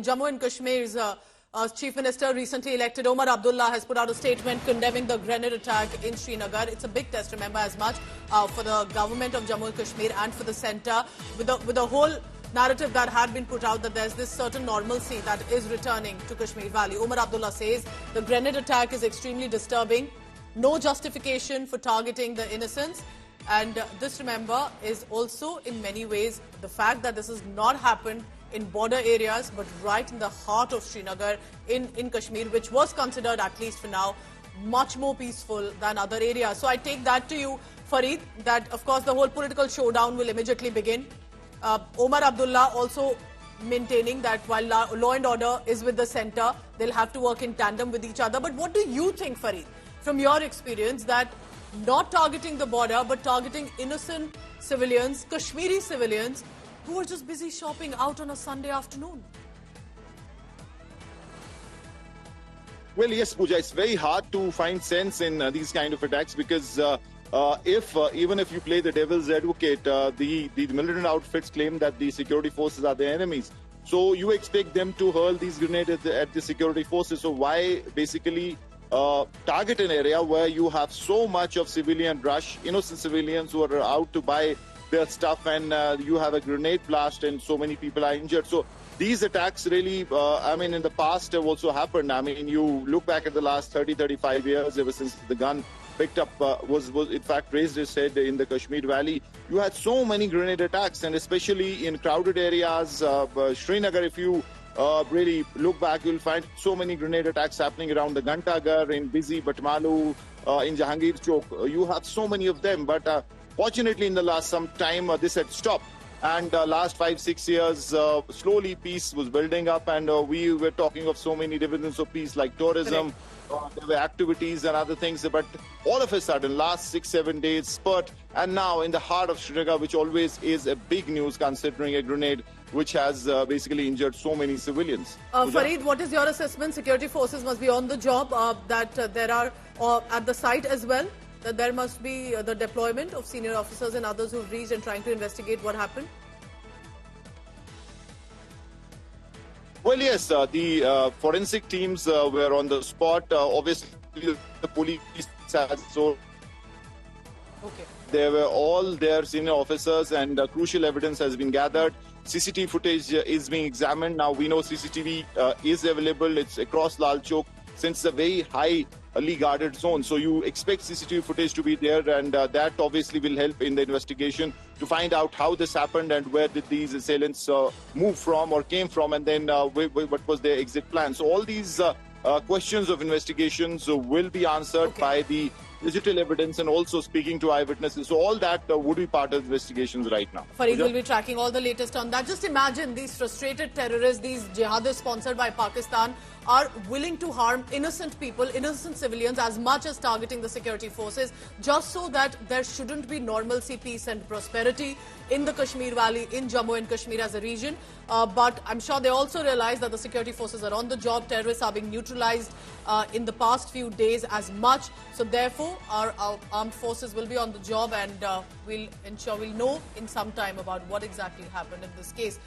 Jammu and Kashmir's Chief Minister, recently elected Omar Abdullah, has put out a statement condemning the grenade attack in Srinagar. It's a big test, remember, as much for the government of Jammu and Kashmir and for the centre, with the whole narrative that had been put out that there's this certain normalcy that is returning to Kashmir Valley. Omar Abdullah says the grenade attack is extremely disturbing, no justification for targeting the innocents. And this, remember, is also in many ways the fact that this has not happened in border areas, but right in the heart of Srinagar in Kashmir, which was considered, at least for now, much more peaceful than other areas. So I take that to you, Farid, that of course the whole political showdown will immediately begin. Omar Abdullah also maintaining that while law and order is with the centre, they'll have to work in tandem with each other. But what do you think, Farid, from your experience, that not targeting the border, but targeting innocent civilians, Kashmiri civilians, who are just busy shopping out on a Sunday afternoon? Well, yes, Pooja, it's very hard to find sense in these kind of attacks because even if you play the devil's advocate, the militant outfits claim that the security forces are the enemies. So you expect them to hurl these grenades at the security forces. So why basically target an area where you have so much of civilian rush, innocent civilians who are out to buy their stuff, and you have a grenade blast and so many people are injured. So these attacks really, in the past have also happened. I mean, you look back at the last 30-35 years, ever since the gun picked up, was in fact raised its head in the Kashmir Valley. You had so many grenade attacks, and especially in crowded areas, Srinagar, if you really look back, you'll find so many grenade attacks happening around the Gantagar, in Busy, Batmalu, in Jahangir Chowk. You have so many of them, but fortunately in the last some time this had stopped. And last 5-6 years, slowly peace was building up, and we were talking of so many dividends of peace like tourism, there were activities and other things. But all of a sudden, last 6-7 days, spurt, and now in the heart of Srinagar, which always is a big news considering a grenade which has basically injured so many civilians. Farid, what is your assessment? Security forces must be on the job, that there are at the site as well, that there must be the deployment of senior officers and others who've reached and trying to investigate what happened? Well, yes, the forensic teams were on the spot. Obviously, the police had so. Okay. They were all their senior officers, and crucial evidence has been gathered. CCTV footage is being examined. Now, we know CCTV is available. It's across Lal Chowk, since it's a very highly guarded zone. So you expect CCTV footage to be there, and that obviously will help in the investigation to find out how this happened and where did these assailants move from or came from, and then what was their exit plan. So all these questions of investigations will be answered by the digital evidence and also speaking to eyewitnesses. So all that would be part of investigations right now. Farid will be tracking all the latest on that. Just imagine these frustrated terrorists, these jihadists sponsored by Pakistan, are willing to harm innocent people, innocent civilians, as much as targeting the security forces, just so that there shouldn't be normalcy, peace and prosperity in the Kashmir Valley, in Jammu and Kashmir as a region. But I'm sure they also realize that the security forces are on the job. Terrorists are being neutralized in the past few days as much. So therefore, our armed forces will be on the job, and we'll know in some time about what exactly happened in this case.